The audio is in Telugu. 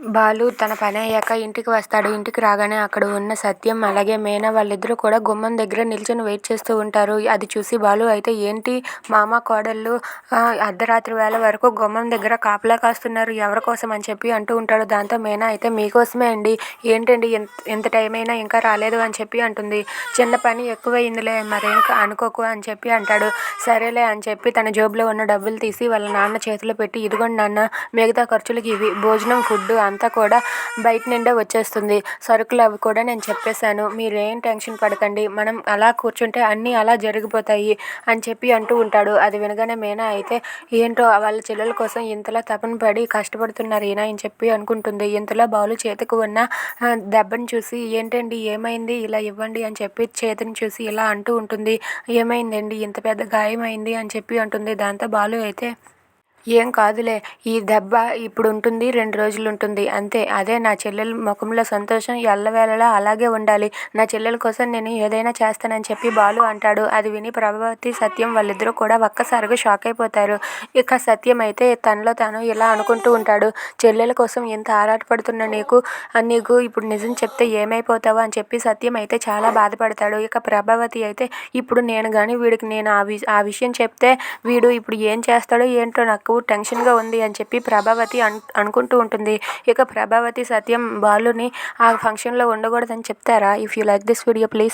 బాలు తన పని అయ్యాక ఇంటికి వస్తాడు. ఇంటికి రాగానే అక్కడ ఉన్న సత్యం అలాగే మీనా వాళ్ళిద్దరూ కూడా గుమ్మం దగ్గర నిల్చొని వెయిట్ చేస్తూ ఉంటారు. అది చూసి బాలు అయితే ఏంటి మామ కోడళ్ళు అర్ధరాత్రి వేళ వరకు గుమ్మం దగ్గర కాపలా కాస్తున్నారు ఎవరి కోసం అని చెప్పి అంటూ ఉంటాడు. దాంతో మీనా అయితే మీకోసమే అండి, ఏంటండి ఎంత టైం అయినా ఇంకా రాలేదు అని చెప్పి అంటుంది. చిన్న పని ఎక్కువైందిలే మరేం అనుకోకు అని చెప్పి అంటాడు. సరేలే అని చెప్పి తన జేబులో ఉన్న డబ్బులు తీసి వాళ్ళ నాన్న చేతిలో పెట్టి, ఇదిగోండి నాన్న మిగతా ఖర్చులకి ఇవి, భోజనం ఫుడ్ అంతా కూడా బయట నిండే వచ్చేస్తుంది, సరుకులు అవి కూడా నేను చెప్పేశాను, మీరేం టెన్షన్ పడకండి, మనం అలా కూర్చుంటే అన్నీ అలా జరిగిపోతాయి అని చెప్పి అంటూ ఉంటాడు. అది వినగానే మీనా అయితే ఏంటో వాళ్ళ చెల్లెల కోసం ఇంతలా తపన పడి కష్టపడుతున్నారు ఈయన అని చెప్పి అనుకుంటుంది. ఇంతలో బాలు చేతికి ఉన్న దెబ్బను చూసి ఏంటండి ఏమైంది ఇలా ఇవ్వండి అని చెప్పి చేతిని చూసి ఇలా అంటూ ఉంటుంది. ఏమైందండి ఇంత పెద్ద గాయం అయింది అని చెప్పి అంటుంది. దాంతో బాలు అయితే ఏం కాదులే, ఈ దెబ్బ ఇప్పుడు ఉంటుంది 2 రోజులు ఉంటుంది అంతే, అదే నా చెల్లెల ముఖంలో సంతోషం ఎల్లవేళలా అలాగే ఉండాలి, నా చెల్లెల కోసం నేను ఏదైనా చేస్తానని చెప్పి బాలు అంటాడు. అది విని ప్రభావతి సత్యం వాళ్ళిద్దరూ కూడా ఒక్కసారిగా షాక్ అయిపోతారు. ఇక సత్యం అయితే తనలో తాను ఇలా అనుకుంటూ ఉంటాడు, చెల్లెల కోసం ఎంత ఆరాటపడుతున్న నీకు ఇప్పుడు నిజం చెప్తే ఏమైపోతావో అని చెప్పి సత్యం అయితే చాలా బాధపడతాడు. ఇక ప్రభావతి అయితే ఇప్పుడు నేను కానీ వీడికి నేను ఆ విషయం చెప్తే వీడు ఇప్పుడు ఏం చేస్తాడో ఏంటో నాకు టెన్షన్గా ఉంది అని చెప్పి ప్రభావతి అనుకుంటూ ఉంటుంది. ఇక ప్రభావతి సత్యం బాలుని ఆ ఫంక్షన్లో ఉండకూడదని చెప్తారా? If you like this video please